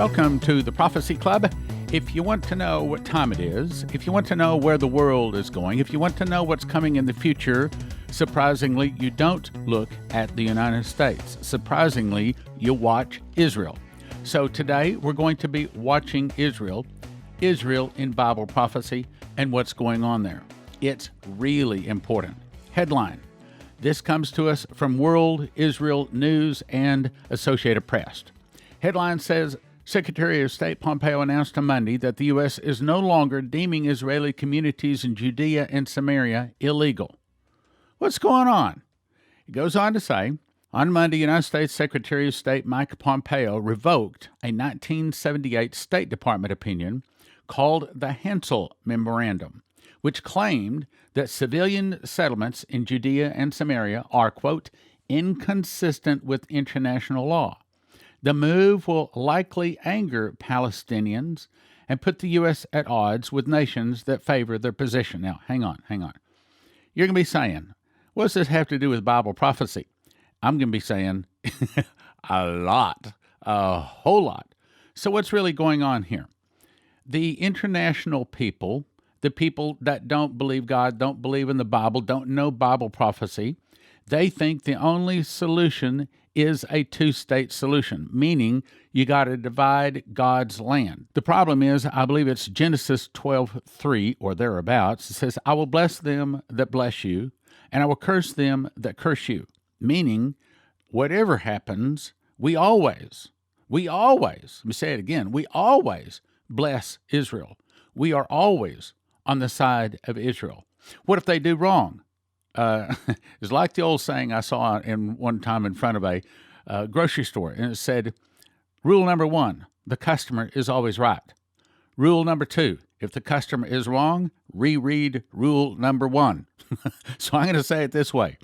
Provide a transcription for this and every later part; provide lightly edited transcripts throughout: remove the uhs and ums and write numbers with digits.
Welcome to the Prophecy Club. If you want to know what time it is, if you want to know where the world is going, if you want to know what's coming in the future, surprisingly, you don't look at the United States. Surprisingly, you watch Israel. So today, we're going to be watching Israel in Bible prophecy, and what's going on there. It's really important. Headline. This comes to us from World Israel News and Associated Press. Headline says, Secretary of State Pompeo announced on Monday that the U.S. is no longer deeming Israeli communities in Judea and Samaria illegal. What's going on? It goes on to say, on Monday, United States Secretary of State Mike Pompeo revoked a 1978 State Department opinion called the Hansel Memorandum, which claimed that civilian settlements in Judea and Samaria are, quote, inconsistent with international law. The move will likely anger Palestinians and put the U.S. at odds with nations that favor their position. Now, hang on. You're going to be saying, what does this have to do with Bible prophecy? I'm going to be saying a whole lot. So what's really going on here? The international people, the people that don't believe God, don't believe in the Bible, don't know Bible prophecy, they think the only solution is a two-state solution, meaning you got to divide God's land. The problem is, I believe it's Genesis 12:3 or thereabouts. It says, I will bless them that bless you, and I will curse them that curse you. Meaning, whatever happens, we always, let me say it again, we always bless Israel. We are always on the side of Israel. What if they do wrong? It's like the old saying I saw in one time in front of a grocery store, and it said, rule number 1, the customer is always right. Rule number 2, if the customer is wrong, reread rule number 1. So I'm going to say it this way.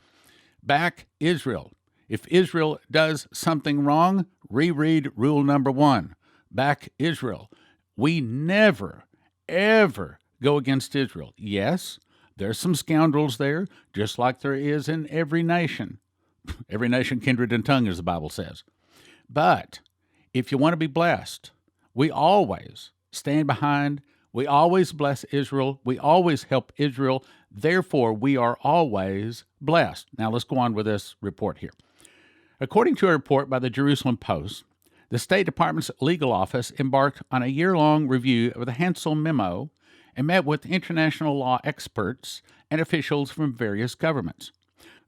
Back Israel. If Israel does something wrong, reread rule number 1. Back Israel. We never, ever go against Israel. Yes, there's some scoundrels there, just like there is in every nation. Every nation, kindred, and tongue, as the Bible says. But if you want to be blessed, we always stand behind, we always bless Israel, we always help Israel, therefore we are always blessed. Now let's go on with this report here. According to a report by the Jerusalem Post, the State Department's legal office embarked on a year-long review of the Hansel Memo and met with international law experts and officials from various governments.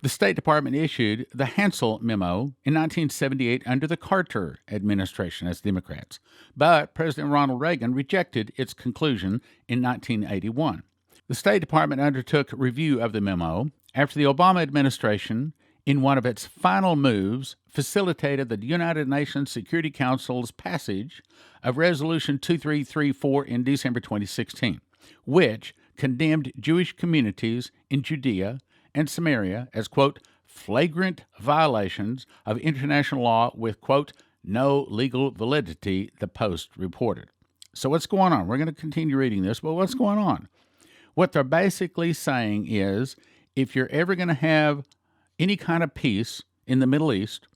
The State Department issued the Hansel Memo in 1978 under the Carter administration as Democrats, but President Ronald Reagan rejected its conclusion in 1981. The State Department undertook review of the memo after the Obama administration, in one of its final moves, facilitated the United Nations Security Council's passage of Resolution 2334 in December 2016, which condemned Jewish communities in Judea and Samaria as, quote, flagrant violations of international law with, quote, no legal validity, the Post reported. So what's going on? We're going to continue reading this, but what's going on? What they're basically saying is, if you're ever going to have any kind of peace in the Middle East,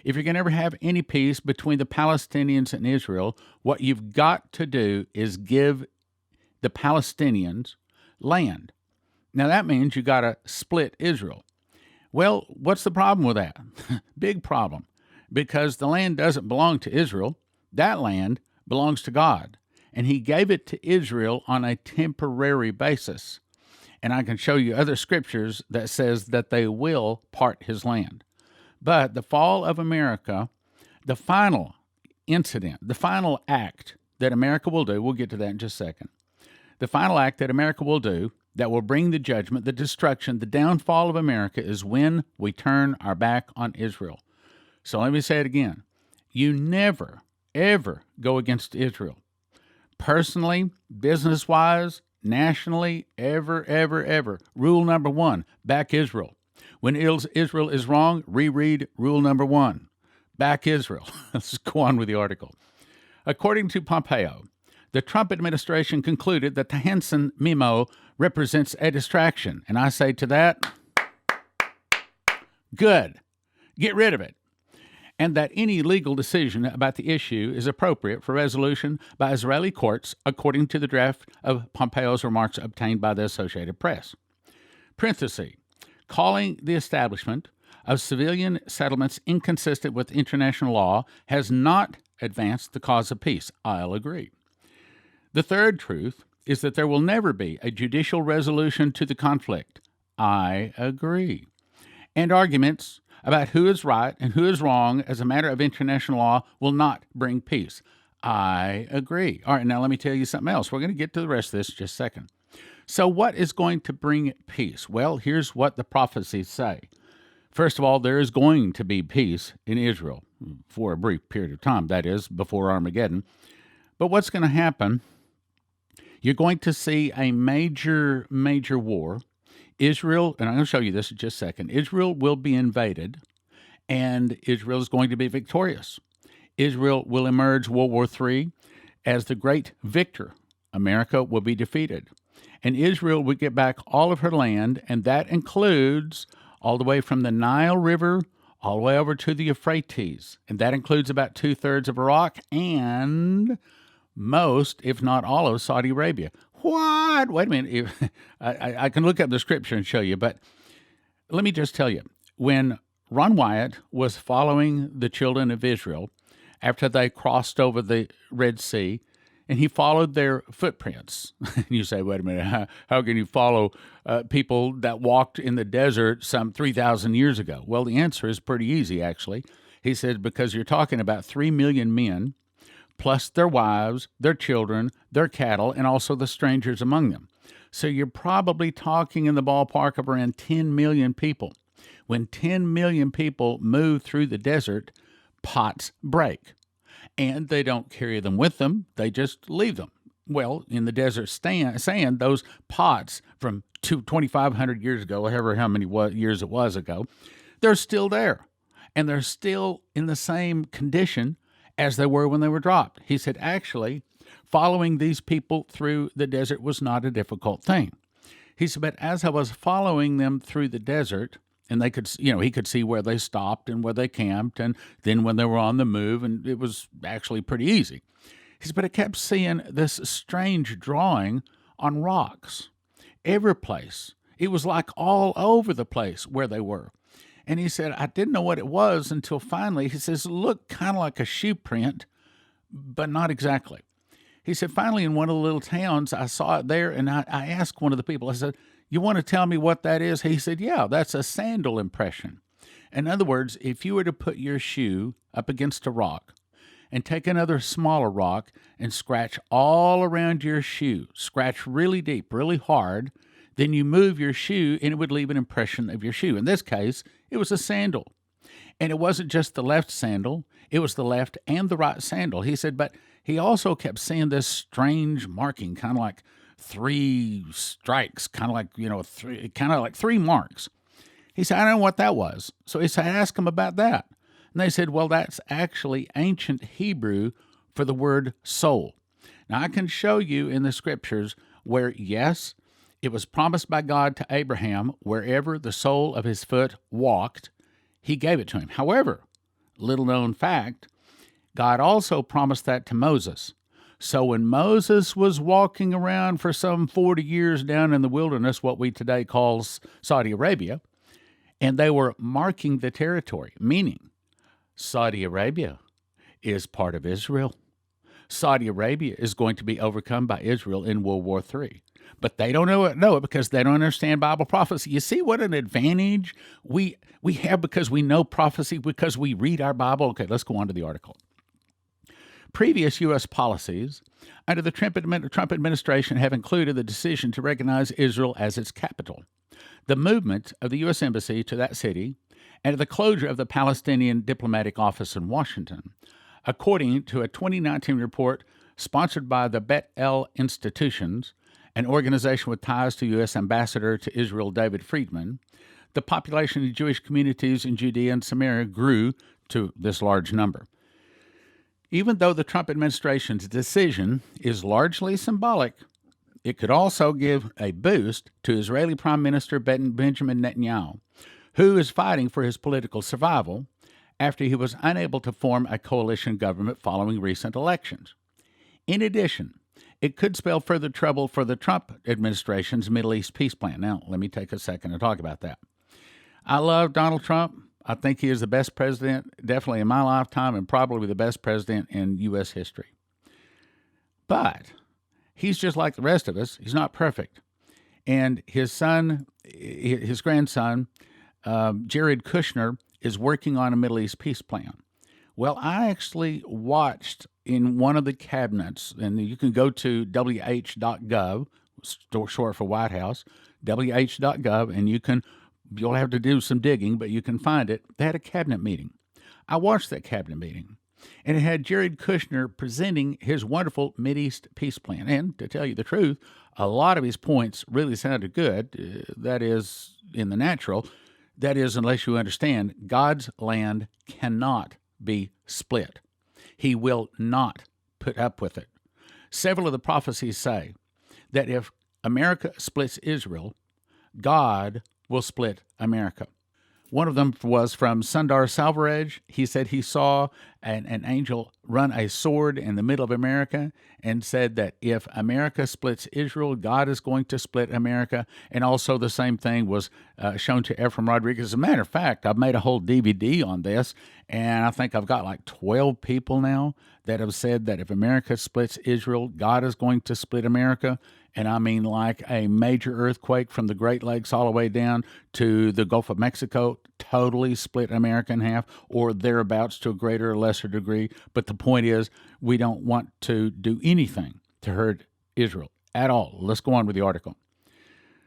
if you're going to ever have any peace between the Palestinians and Israel, what you've got to do is give the Palestinians land. Now, that means you got to split Israel. Well, what's the problem with that? Big problem. Because the land doesn't belong to Israel. That land belongs to God. And he gave it to Israel on a temporary basis. And I can show you other scriptures that says that they will part his land. But the fall of America, the final incident, the final act that America will do, we'll get to that in just a second. The final act that America will do that will bring the judgment, the destruction, the downfall of America is when we turn our back on Israel. So let me say it again. You never, ever go against Israel. Personally, business-wise, nationally, ever. Rule number 1, back Israel. When Israel is wrong, reread rule number 1. Back Israel. Let's go on with the article. According to Pompeo, the Trump administration concluded that the Hansel Memo represents a distraction. And I say to that, good. Get rid of it. and that any legal decision about the issue is appropriate for resolution by Israeli courts according to the draft of Pompeo's remarks obtained by the Associated Press. Parenthesis, calling the establishment of civilian settlements inconsistent with international law has not advanced the cause of peace. I'll agree. The third truth is that there will never be a judicial resolution to the conflict. I agree. And arguments about who is right and who is wrong as a matter of international law will not bring peace. I agree. All right, now let me tell you something else. We're going to get to the rest of this in just a second. So what is going to bring peace? Well, here's what the prophecies say. First of all, there is going to be peace in Israel for a brief period of time, that is, before Armageddon. But what's going to happen? You're going to see a major war. Israel, and I'm going to show you this in just a second, Israel will be invaded, and Israel is going to be victorious. Israel will emerge World War III as the great victor. America will be defeated. And Israel will get back all of her land, and that includes all the way from the Nile River all the way over to the Euphrates. And that includes about 2/3 of Iraq and most, if not all, of Saudi Arabia. What? Wait a minute. I can look up the scripture and show you, but let me just tell you, when Ron Wyatt was following the children of Israel after they crossed over the Red Sea, and he followed their footprints. And you say, wait a minute, how can you follow people that walked in the desert some 3,000 years ago? Well, the answer is pretty easy, actually. He said, because you're talking about 3 million men, plus their wives, their children, their cattle, and also the strangers among them. So you're probably talking in the ballpark of around 10 million people. When 10 million people move through the desert, pots break. And they don't carry them with them, they just leave them. Well, in the desert sand, those pots from 2,500 years ago, however how many years it was ago, they're still there. And they're still in the same condition as they were when they were dropped. He said, actually, following these people through the desert was not a difficult thing. He said, but as I was following them through the desert, and they could, he could see where they stopped and where they camped, and then when they were on the move, and it was actually pretty easy. He said, but I kept seeing this strange drawing on rocks. Every place. It was like all over the place where they were. And he said, I didn't know what it was until finally, he says, it looked kind of like a shoe print, but not exactly. He said, finally, in one of the little towns, I saw it there, and I asked one of the people, I said, you want to tell me what that is? He said, yeah, that's a sandal impression. In other words, if you were to put your shoe up against a rock and take another smaller rock and scratch all around your shoe, scratch really deep, really hard, then you move your shoe and it would leave an impression of your shoe. In this case, it was a sandal. And it wasn't just the left sandal, it was the left and the right sandal. He said, but he also kept seeing this strange marking, kind of like 3 strikes, kind of like 3 marks. He said, I don't know what that was. So he said, ask him about that. And they said, well, that's actually ancient Hebrew for the word soul. Now, I can show you in the scriptures where, yes, it was promised by God to Abraham, wherever the sole of his foot walked, he gave it to him. However, little known fact, God also promised that to Moses. So when Moses was walking around for some 40 years down in the wilderness, what we today call Saudi Arabia, and they were marking the territory, meaning Saudi Arabia is part of Israel. Saudi Arabia is going to be overcome by Israel in World War III. But they don't know it because they don't understand Bible prophecy. You see what an advantage we have because we know prophecy, because we read our Bible? Okay, let's go on to the article. Previous U.S. policies under the Trump administration have included the decision to recognize Israel as its capital, the movement of the U.S. Embassy to that city, and the closure of the Palestinian diplomatic office in Washington, according to a 2019 report sponsored by the Bet El Institutions, an organization with ties to U.S. Ambassador to Israel David Friedman. The population of Jewish communities in Judea and Samaria grew to this large number. Even though the Trump administration's decision is largely symbolic, it could also give a boost to Israeli Prime Minister Benjamin Netanyahu, who is fighting for his political survival after he was unable to form a coalition government following recent elections. In addition, it could spell further trouble for the Trump administration's Middle East peace plan. Now, let me take a second to talk about that. I love Donald Trump. I think he is the best president, definitely in my lifetime, and probably the best president in U.S. history. But he's just like the rest of us. He's not perfect. And his grandson, Jared Kushner, is working on a Middle East peace plan. Well, I actually watched in one of the cabinets, and you can go to wh.gov, short for White House, wh.gov, and you'll have to do some digging, but you can find it. They had a cabinet meeting. I watched that cabinet meeting, and it had Jared Kushner presenting his wonderful Mideast peace plan. And to tell you the truth, a lot of his points really sounded good. That is, in the natural. That is, unless you understand, God's land cannot be split. He will not put up with it. Several of the prophecies say that if America splits Israel, God will split America. One of them was from Sundar Salvaraj. He said he saw an angel run a sword in the middle of America and said that if America splits Israel, God is going to split America. And also the same thing was shown to Ephraim Rodriguez. As a matter of fact, I've made a whole DVD on this, and I think I've got like 12 people now that have said that if America splits Israel, God is going to split America. And I mean like a major earthquake from the Great Lakes all the way down to the Gulf of Mexico, totally split America in half, or thereabouts to a greater or lesser degree. But the point is, we don't want to do anything to hurt Israel at all. Let's go on with the article.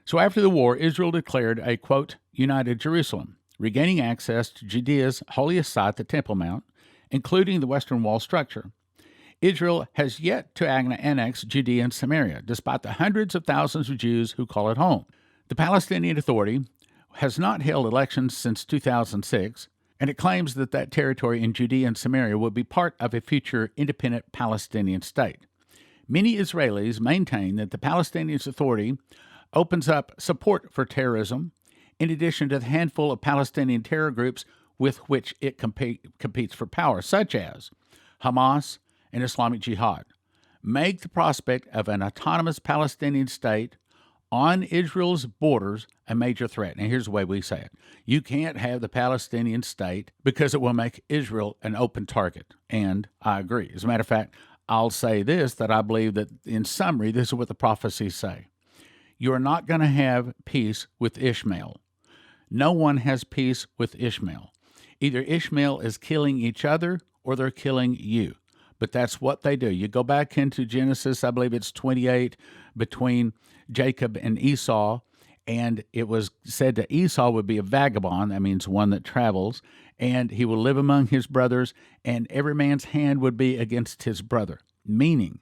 So after the war, Israel declared a, quote, united Jerusalem, regaining access to Judea's holiest site, the Temple Mount, including the Western Wall structure. Israel has yet to annex Judea and Samaria, despite the hundreds of thousands of Jews who call it home. The Palestinian Authority has not held elections since 2006, and it claims that that territory in Judea and Samaria will be part of a future independent Palestinian state. Many Israelis maintain that the Palestinian Authority opens up support for terrorism, in addition to the handful of Palestinian terror groups with which it competes for power, such as Hamas and Islamic Jihad, make the prospect of an autonomous Palestinian state on Israel's borders a major threat. Now, here's the way we say it. You can't have the Palestinian state because it will make Israel an open target. And I agree. As a matter of fact, I'll say this, that I believe that in summary, this is what the prophecies say. You're not going to have peace with Ishmael. No one has peace with Ishmael. Either Ishmael is killing each other or they're killing you. But that's what they do. You go back into Genesis, I believe it's 28, between Jacob and Esau, and it was said that Esau would be a vagabond, that means one that travels, and he will live among his brothers, and every man's hand would be against his brother, meaning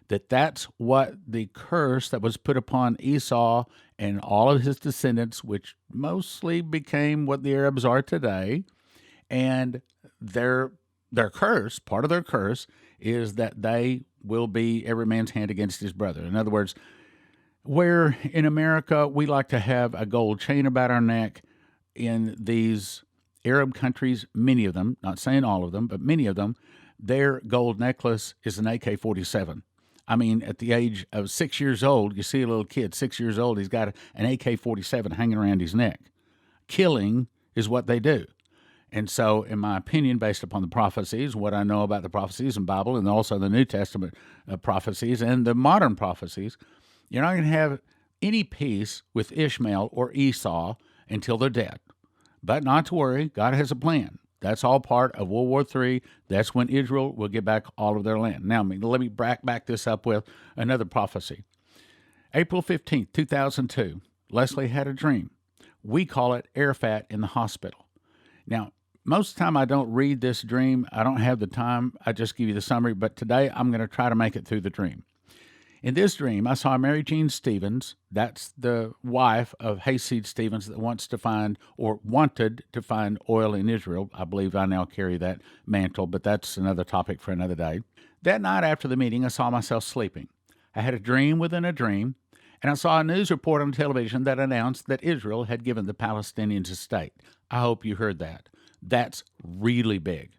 that that's what the curse that was put upon Esau and all of his descendants, which mostly became what the Arabs are today, and their curse, part of their curse, is that they will be every man's hand against his brother. In other words, where in America we like to have a gold chain about our neck, in these Arab countries, many of them, not saying all of them, but many of them, their gold necklace is an AK-47. I mean, at the age of 6 years old, you see a little kid, 6 years old, he's got an AK-47 hanging around his neck. Killing is what they do. And so, in my opinion, based upon the prophecies, what I know about the prophecies in the Bible, and also the New Testament prophecies and the modern prophecies, you're not going to have any peace with Ishmael or Esau until they're dead. But not to worry, God has a plan. That's all part of World War III. That's when Israel will get back all of their land. Now, let me back this up with another prophecy. April 15th, 2002, Leslie had a dream. We call it Arafat in the hospital. Now, most of the time I don't read this dream. I don't have the time. I just give you the summary. But today I'm going to try to make it through the dream. In this dream, I saw Mary Jean Stevens. That's the wife of Hayseed Stevens that wants to find, or wanted to find, oil in Israel. I believe I now carry that mantle, but that's another topic for another day. That night after the meeting, I saw myself sleeping. I had a dream within a dream, and I saw a news report on television that announced that Israel had given the Palestinians a state. I hope you heard that. That's really big.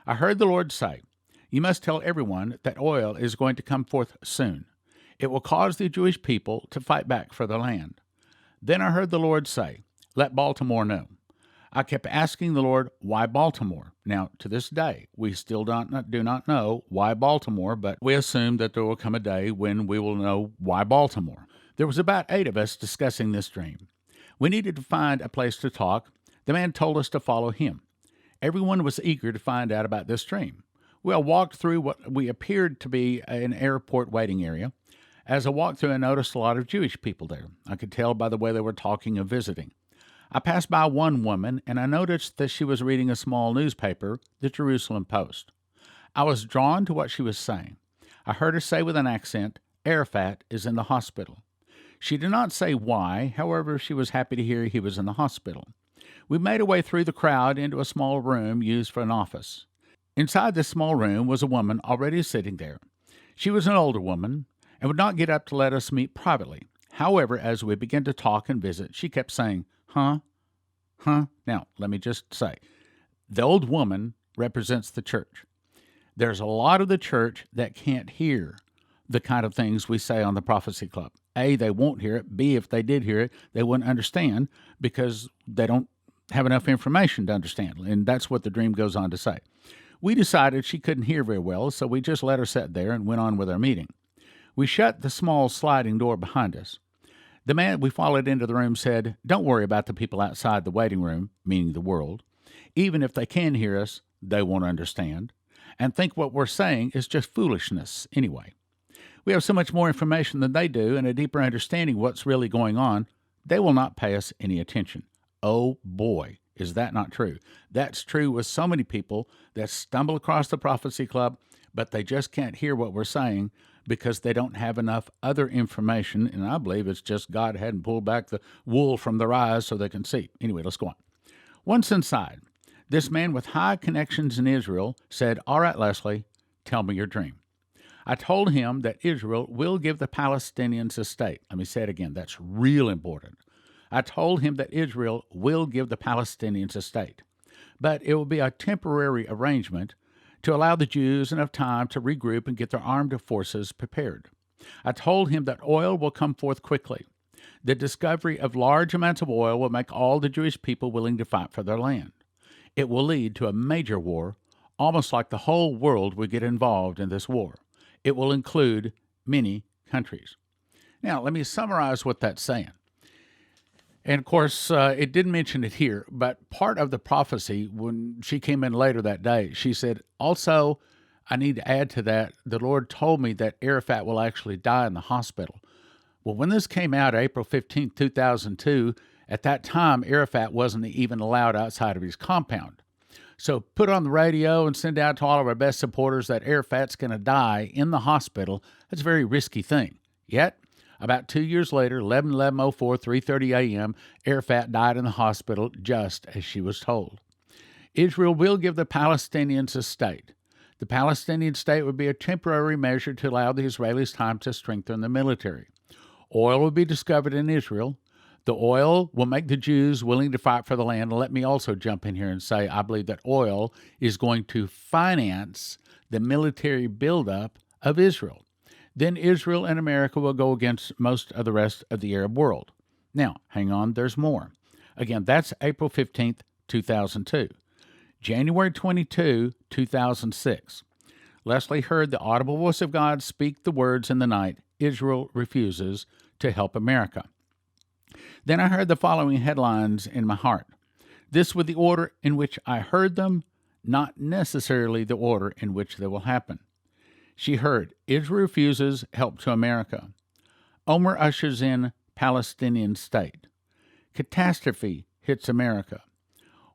I heard the Lord say, "You must tell everyone that oil is going to come forth soon. It will cause the Jewish people to fight back for their land." Then I heard the Lord say, "Let Baltimore know." I kept asking the Lord, "Why Baltimore?" Now, to this day, we still do not know why Baltimore, but we assume that there will come a day when we will know why Baltimore. There was about 8 of us discussing this dream. We needed to find a place to talk. The man told us to follow him. Everyone was eager to find out about this dream. We all walked through what we appeared to be an airport waiting area. As I walked through, I noticed a lot of Jewish people there. I could tell by the way they were talking and visiting. I passed by one woman, and I noticed that she was reading a small newspaper, the Jerusalem Post. I was drawn to what she was saying. I heard her say with an accent, "Arafat is in the hospital." She did not say why, however, she was happy to hear he was in the hospital. We made our way through the crowd into a small room used for an office. Inside this small room was a woman already sitting there. She was an older woman and would not get up to let us meet privately. However, as we began to talk and visit, she kept saying, "Huh? Huh?" Now, let me just say, the old woman represents the church. There's a lot of the church that can't hear the kind of things we say on the Prophecy Club. A, they won't hear it. B, if they did hear it, they wouldn't understand because they don't have enough information to understand. And that's what the dream goes on to say. We decided she couldn't hear very well, so we just let her sit there and went on with our meeting. We shut the small sliding door behind us. The man we followed into the room said, "Don't worry about the people outside the waiting room," meaning the world. "Even if they can hear us, they won't understand, and think what we're saying is just foolishness anyway. We have so much more information than they do and a deeper understanding of what's really going on, they will not pay us any attention." Oh boy, is that not true? That's true with so many people that stumble across the Prophecy Club, but they just can't hear what we're saying because they don't have enough other information, and I believe it's just God hadn't pulled back the wool from their eyes so they can see. Anyway, let's go on. Once inside, this man with high connections in Israel said, "All right, Leslie, tell me your dream." I told him that Israel will give the Palestinians a state. Let me say it again. That's real important. I told him that Israel will give the Palestinians a state, but it will be a temporary arrangement to allow the Jews enough time to regroup and get their armed forces prepared. I told him that oil will come forth quickly. The discovery of large amounts of oil will make all the Jewish people willing to fight for their land. It will lead to a major war, almost like the whole world will get involved in this war. It will include many countries. Now, let me summarize what that's saying. And of course, it didn't mention it here, but part of the prophecy, when she came in later that day, she said, "Also, I need to add to that, the Lord told me that Arafat will actually die in the hospital." Well, when this came out, April 15, 2002, at that time, Arafat wasn't even allowed outside of his compound. So put on the radio and send out to all of our best supporters that Arafat's going to die in the hospital. That's a very risky thing. Yet, about 2 years later, 11/11/04, 3:30 a.m., Arafat died in the hospital just as she was told. Israel will give the Palestinians a state. The Palestinian state would be a temporary measure to allow the Israelis time to strengthen the military. Oil will be discovered in Israel. The oil will make the Jews willing to fight for the land. And let me also jump in here and say I believe that oil is going to finance the military buildup of Israel. Then Israel and America will go against most of the rest of the Arab world. Now, hang on, there's more. Again, that's April 15th, 2002. January 22, 2006. Leslie heard the audible voice of God speak the words in the night, "Israel refuses to help America." Then I heard the following headlines in my heart. This was the order in which I heard them, not necessarily the order in which they will happen. She heard, "Israel refuses help to America." Omer ushers in Palestinian state. Catastrophe hits America.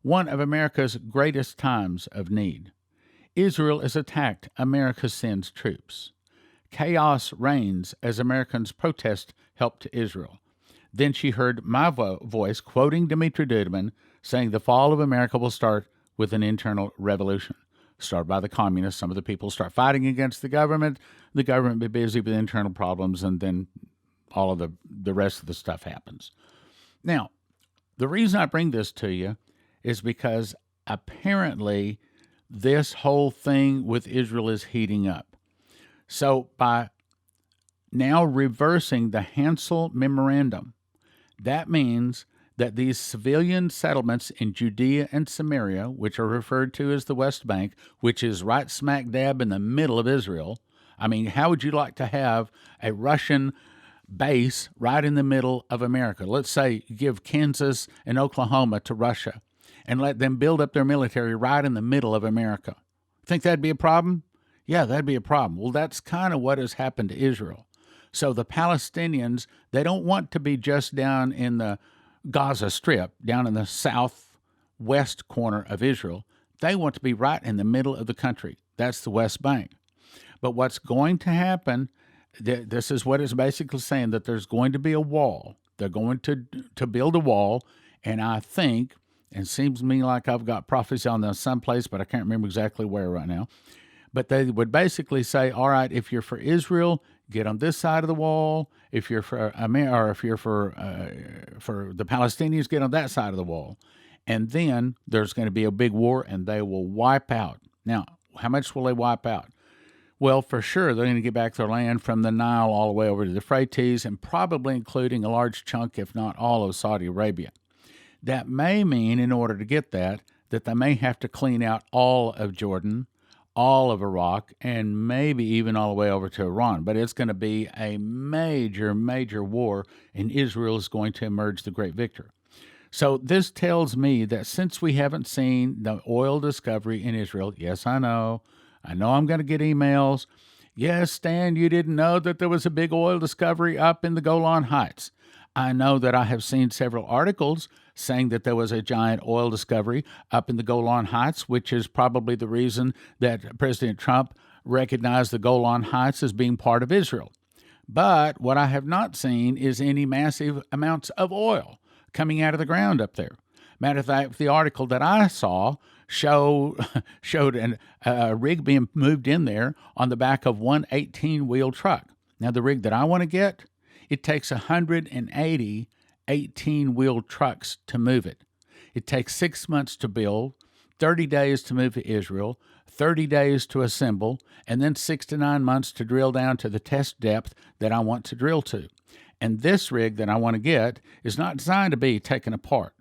One of America's greatest times of need. Israel is attacked. America sends troops. Chaos reigns as Americans protest help to Israel. Then she heard my voice quoting Dimitri Duduman saying the fall of America will start with an internal revolution. Started by the communists. Some of the people start fighting against the government be busy with internal problems, and then all of the rest of the stuff happens. Now, the reason I bring this to you is because apparently this whole thing with Israel is heating up. So by now reversing the Hansel Memorandum, that means that these civilian settlements in Judea and Samaria, which are referred to as the West Bank, which is right smack dab in the middle of Israel. I mean, how would you like to have a Russian base right in the middle of America? Let's say you give Kansas and Oklahoma to Russia and let them build up their military right in the middle of America. Think that'd be a problem? Yeah, that'd be a problem. Well, that's kind of what has happened to Israel. So the Palestinians, they don't want to be just down in the Gaza Strip, down in the southwest corner of Israel. They want to be right in the middle of the country. That's the West Bank. But what's going to happen, this is what it's basically saying, that there's going to be a wall. They're going to build a wall, and I think, and it seems to me like I've got prophecy on this someplace, but I can't remember exactly where right now. But they would basically say, all right, if you're for Israel, get on this side of the wall. If you're for or if you're for the Palestinians, get on that side of the wall. And then there's going to be a big war, and they will wipe out. Now, how much will they wipe out? Well, for sure, they're going to get back their land from the Nile all the way over to the Euphrates, and probably including a large chunk, if not all, of Saudi Arabia. That may mean, in order to get that they may have to clean out all of Jordan, all of Iraq, and maybe even all the way over to Iran. But it's going to be a major, major war, and Israel is going to emerge the great victor. So this tells me that since we haven't seen the oil discovery in Israel, yes, I know I'm going to get emails. Yes, Stan, you didn't know that there was a big oil discovery up in the Golan Heights. I know that I have seen several articles saying that there was a giant oil discovery up in the Golan Heights, which is probably the reason that President Trump recognized the Golan Heights as being part of Israel. But what I have not seen is any massive amounts of oil coming out of the ground up there. Matter of fact, the article that I saw showed a rig being moved in there on the back of one 18-wheel truck. Now, the rig that I want to get, it takes 180 18-wheel trucks to move it. It takes 6 months to build, 30 days to move to Israel, 30 days to assemble, and then 6 to 9 months to drill down to the test depth that I want to drill to. And this rig that I want to get is not designed to be taken apart.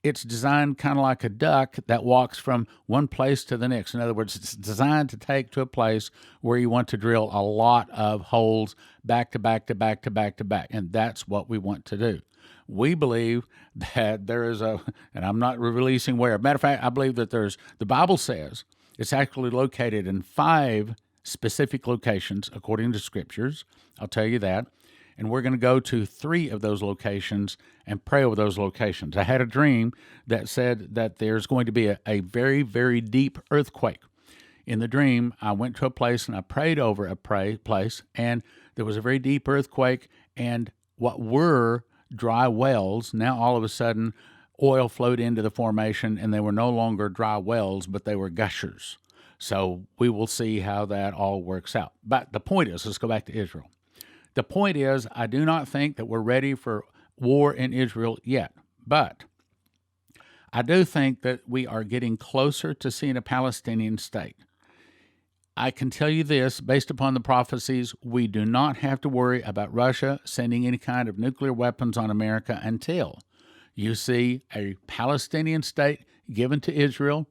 It's designed kind of like a duck that walks from one place to the next. In other words, it's designed to take to a place where you want to drill a lot of holes back to back to back to back to back. And that's what we want to do. We believe that there is and I'm not releasing where. Matter of fact, I believe that the Bible says it's actually located in 5 specific locations according to scriptures. I'll tell you that. And we're going to go to 3 of those locations and pray over those locations. I had a dream that said that there's going to be a very, very deep earthquake. In the dream, I went to a place and I prayed over a place, and there was a very deep earthquake, and what were dry wells, now all of a sudden oil flowed into the formation, and they were no longer dry wells, but they were gushers. So we will see how that all works out. But the point is, let's go back to Israel. The point is, I do not think that we're ready for war in Israel yet, but I do think that we are getting closer to seeing a Palestinian state. I can tell you this, based upon the prophecies, we do not have to worry about Russia sending any kind of nuclear weapons on America until you see a Palestinian state given to Israel,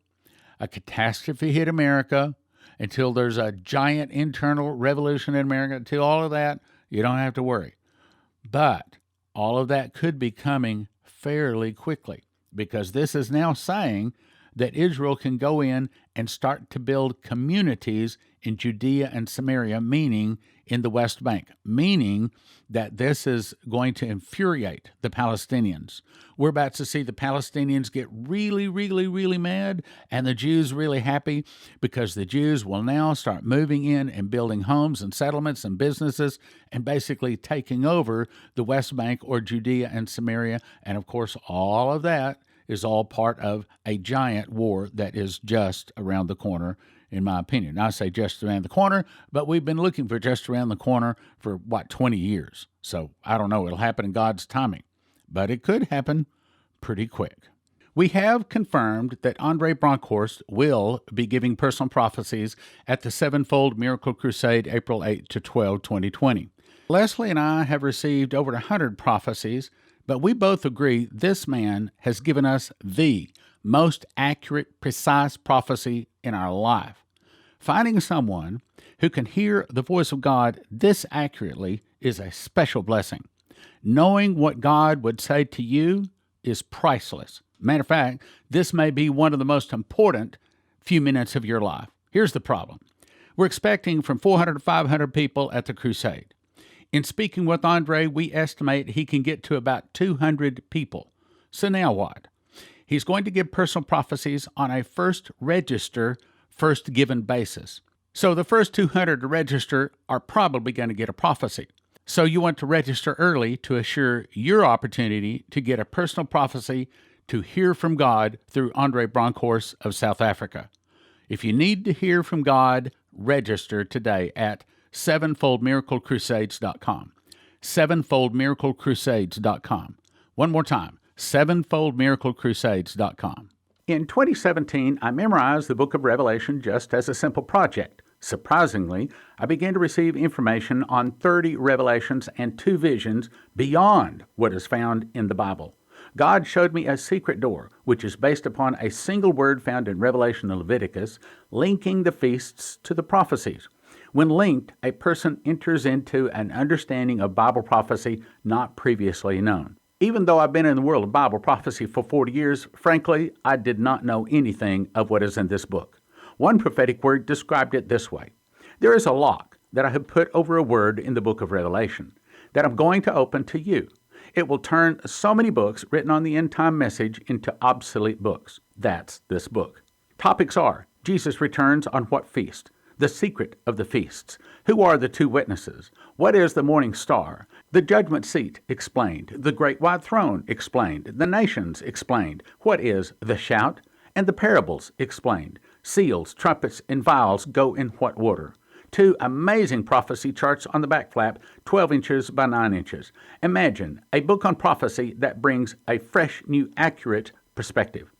a catastrophe hit America, until there's a giant internal revolution in America, until all of that, you don't have to worry. But all of that could be coming fairly quickly, because this is now saying that Israel can go in and start to build communities in Judea and Samaria, meaning in the West Bank, meaning that this is going to infuriate the Palestinians. We're about to see the Palestinians get really, really, really mad, and the Jews really happy, because the Jews will now start moving in and building homes and settlements and businesses and basically taking over the West Bank or Judea and Samaria. And of course, all of that is all part of a giant war that is just around the corner, in my opinion. I say just around the corner, but we've been looking for just around the corner for, 20 years. So I don't know. It'll happen in God's timing, but it could happen pretty quick. We have confirmed that Andre Bronkhorst will be giving personal prophecies at the Sevenfold Miracle Crusade April 8 to 12, 2020. Leslie and I have received over 100 prophecies, but we both agree this man has given us the most accurate, precise prophecy in our life. Finding someone who can hear the voice of God this accurately is a special blessing. Knowing what God would say to you is priceless. Matter of fact, this may be one of the most important few minutes of your life. Here's the problem. We're expecting from 400 to 500 people at the crusade. In speaking with Andre, we estimate he can get to about 200 people. So now what? He's going to give personal prophecies on a first register, first given basis. So the first 200 to register are probably going to get a prophecy. So you want to register early to assure your opportunity to get a personal prophecy to hear from God through Andre Bronkhorst of South Africa. If you need to hear from God, register today at sevenfoldmiraclecrusades.com. sevenfoldmiraclecrusades.com. One more time, sevenfoldmiraclecrusades.com. In 2017, I memorized the book of Revelation just as a simple project. Surprisingly, I began to receive information on 30 revelations and 2 visions beyond what is found in the Bible. God showed me a secret door, which is based upon a single word found in Revelation and Leviticus, linking the feasts to the prophecies. When linked, a person enters into an understanding of Bible prophecy not previously known. Even though I've been in the world of Bible prophecy for 40 years, frankly, I did not know anything of what is in this book. One prophetic word described it this way. There is a lock that I have put over a word in the book of Revelation that I'm going to open to you. It will turn so many books written on the end-time message into obsolete books. That's this book. Topics are: Jesus returns on what feast? The secret of the feasts. Who are the 2 witnesses? What is the morning star? The judgment seat explained. The great white throne explained. The nations explained. What is the shout? And the parables explained. Seals, trumpets, and vials go in what order? 2 amazing prophecy charts on the back flap, 12 inches by 9 inches. Imagine a book on prophecy that brings a fresh, new, accurate perspective.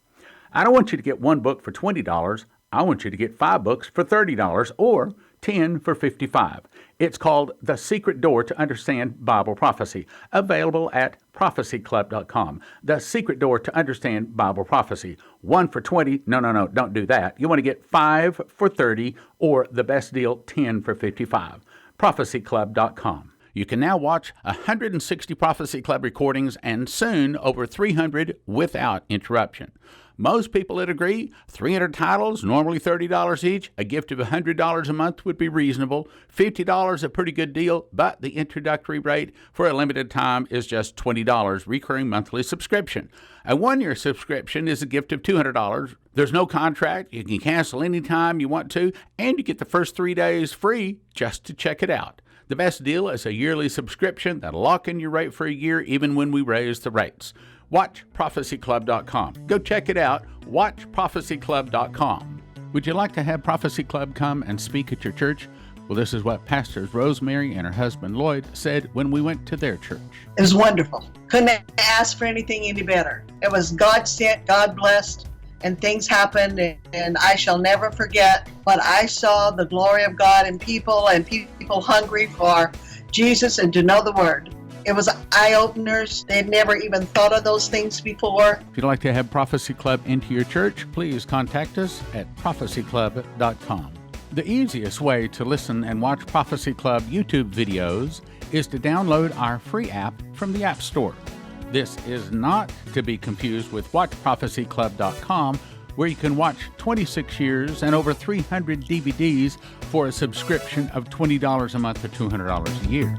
I don't want you to get one book for $20. I want you to get 5 books for $30 or 10 for $55. It's called The Secret Door to Understand Bible Prophecy, available at prophecyclub.com. The Secret Door to Understand Bible Prophecy. 1 for $20. No, don't do that. You want to get 5 for $30 or the best deal, 10 for $55. prophecyclub.com. You can now watch 160 Prophecy Club recordings and soon over 300 without interruption. Most people would agree 300 titles, normally $30 each. A gift of $100 a month would be reasonable. $50 a pretty good deal, but the introductory rate for a limited time is just $20, recurring monthly subscription. A 1-year subscription is a gift of $200. There's no contract. You can cancel anytime you want to, and you get the first 3 days free just to check it out. The best deal is a yearly subscription that'll lock in your rate for a year even when we raise the rates. Watch prophecyclub.com. Go check it out. Watch prophecyclub.com. Would you like to have Prophecy Club come and speak at your church? Well, this is what Pastors Rosemary and her husband Lloyd said when we went to their church. It was wonderful. Couldn't ask for anything any better. It was God sent, God blessed, and things happened, and I shall never forget. But I saw the glory of God in people, and people hungry for Jesus and to know the Word. It was eye-openers. They'd never even thought of those things before. If you'd like to have Prophecy Club into your church, please contact us at prophecyclub.com. The easiest way to listen and watch Prophecy Club YouTube videos is to download our free app from the App Store. This is not to be confused with watchprophecyclub.com, where you can watch 26 years and over 300 DVDs for a subscription of $20 a month or $200 a year.